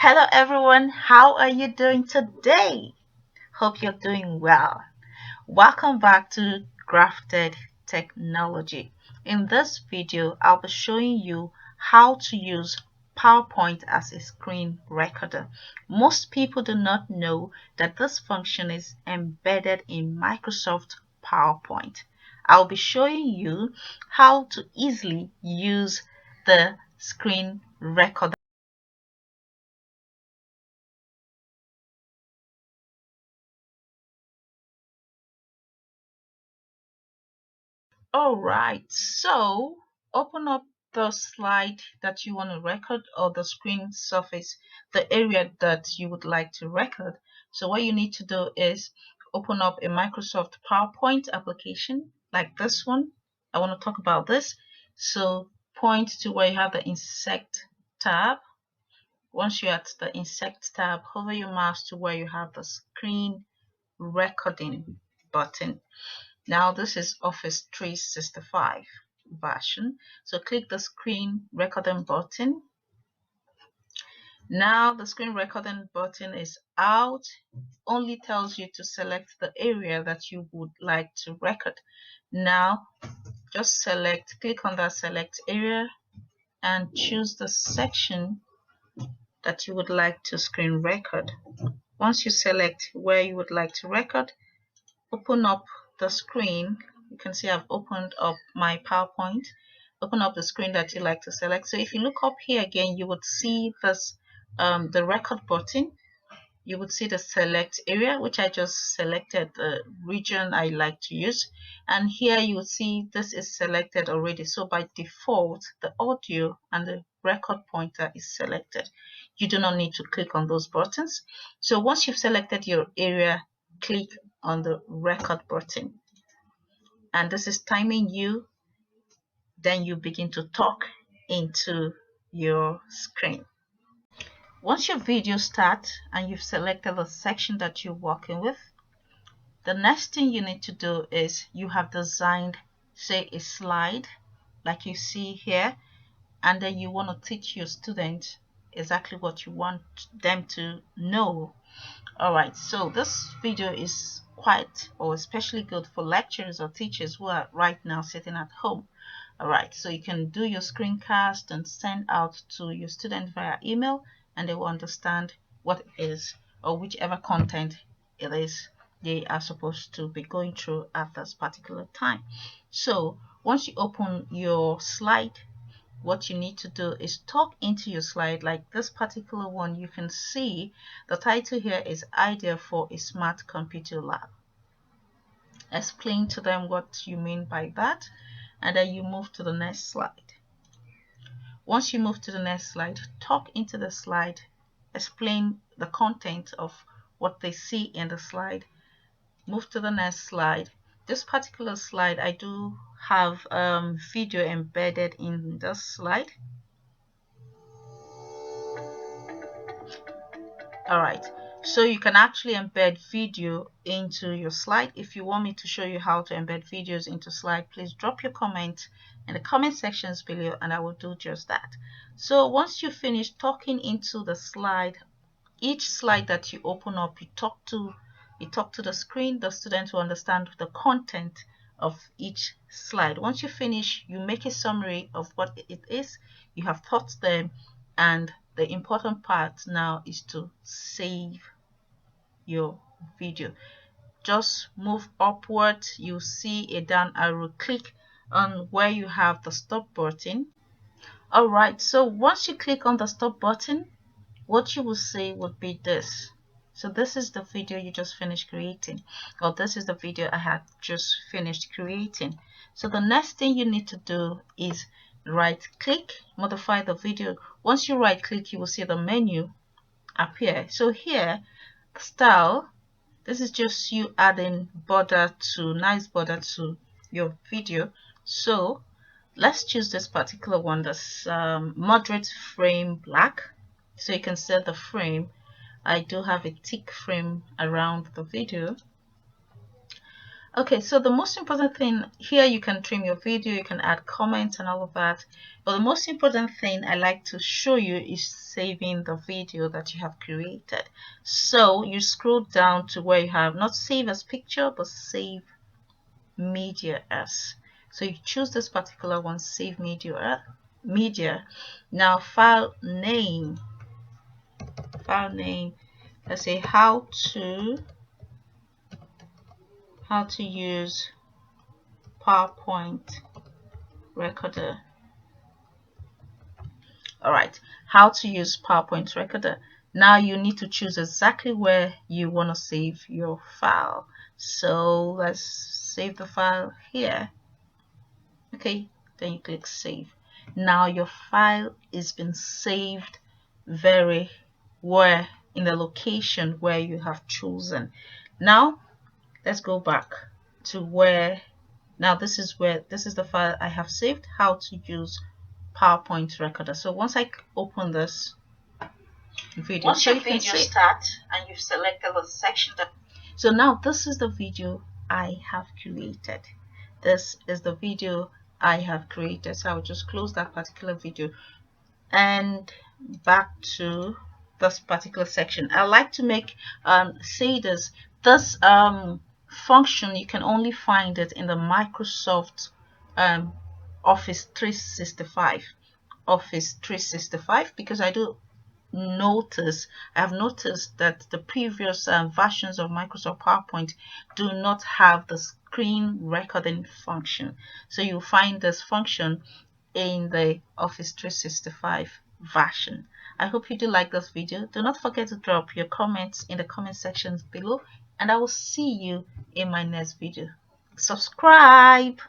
Hello everyone, how are you doing today? Hope you're doing well. Welcome back to Grafted Technology. In this video, I'll be showing you how to use PowerPoint as a screen recorder. Most people do not know that this function is embedded in Microsoft PowerPoint. I'll be showing you how to easily use the screen recorder. All right, so open up the slide that you want to record or the screen surface, the area that you would like to record. So what you need to do is open up a Microsoft PowerPoint application like this one. I want to talk about this. So point to where you have the Insert tab. Once you're at the Insert tab, hover your mouse to where you have the screen recording button. Now this is Office 365 version. So click the screen recording button. Now the screen recording button is out. Only tells you to select the area that you would like to record. Now just click on that select area and choose the section that you would like to screen record. Once you select where you would like to record, open up the screen. You can see I've opened up my PowerPoint. Open up the screen that you like to select. So if you look up here again, you would see this the record button. You would see the select area, which I just selected the region I like to use. And here you would see this is selected already. So by default, the audio and the record pointer is selected. You do not need to click on those buttons. So once you've selected your area, click on the record button. And this is timing you. Then you begin to talk into your screen. Once your video starts and you've selected the section that you're working with, the next thing you need to do is you have designed, say, a slide like you see here, and then you want to teach your students exactly what you want them to know. All right, so this video is quite or especially good for lecturers or teachers who are right now sitting at home. All right, so you can do your screencast and send out to your student via email, and they will understand what it is or whichever content it is they are supposed to be going through at this particular time. So once you open your slide, what you need to do is talk into your slide. Like this particular one, you can see the title here is Idea for a Smart Computer Lab. Explain to them what you mean by that, and then you move to the next slide. Once you move to the next slide, talk into the slide, explain the content of what they see in the slide. Move to the next slide. This particular slide, I do have video embedded in this slide. All right, so you can actually embed video into your slide. If you want me to show you how to embed videos into slide, please drop your comment in the comment sections below and I will do just that. So once you finish talking into the slide, each slide that you open up, you talk to the screen. The student will understand the content of each slide. Once you finish, you make a summary of what it is you have taught them, and the important part now is to save your video. Just move upward, you see a down arrow, click on where you have the stop button. All right, so once you click on the stop button, what you will see would be this. So this is the video you just finished creating, or this is the video I had just finished creating. So the next thing you need to do is right click, modify the video. Once you right click, you will see the menu appear. So here, style, this is just you adding nice border to your video. So let's choose this particular one, that's moderate frame black. So you can set the frame. I do have a thick frame around the video. Okay, so the most important thing here, you can trim your video, you can add comments and all of that. But the most important thing I like to show you is saving the video that you have created. So you scroll down to where you have not save as picture, but save media as. So you choose this particular one, save media. Now file name, let's say how to use PowerPoint recorder. All right, how to use PowerPoint recorder. Now you need to choose exactly where you want to save your file. So let's save the file here. Okay, then you click save. Now your file is been saved very well in the location where you have chosen. Now let's go back to where, now this is the file I have saved, how to use PowerPoint recorder. So once I open this video, once your video starts and you've selected the section that, so now this is the video I have created. This is the video I have created. So I'll just close that particular video and back to this particular section. I like to make say this function, you can only find it in the Microsoft Office 365 because I have noticed that the previous versions of Microsoft PowerPoint do not have the screen recording function. So you'll find this function in the Office 365 version. I hope you do like this video. Do not forget to drop your comments in the comment sections below, and I will see you in my next video. Subscribe.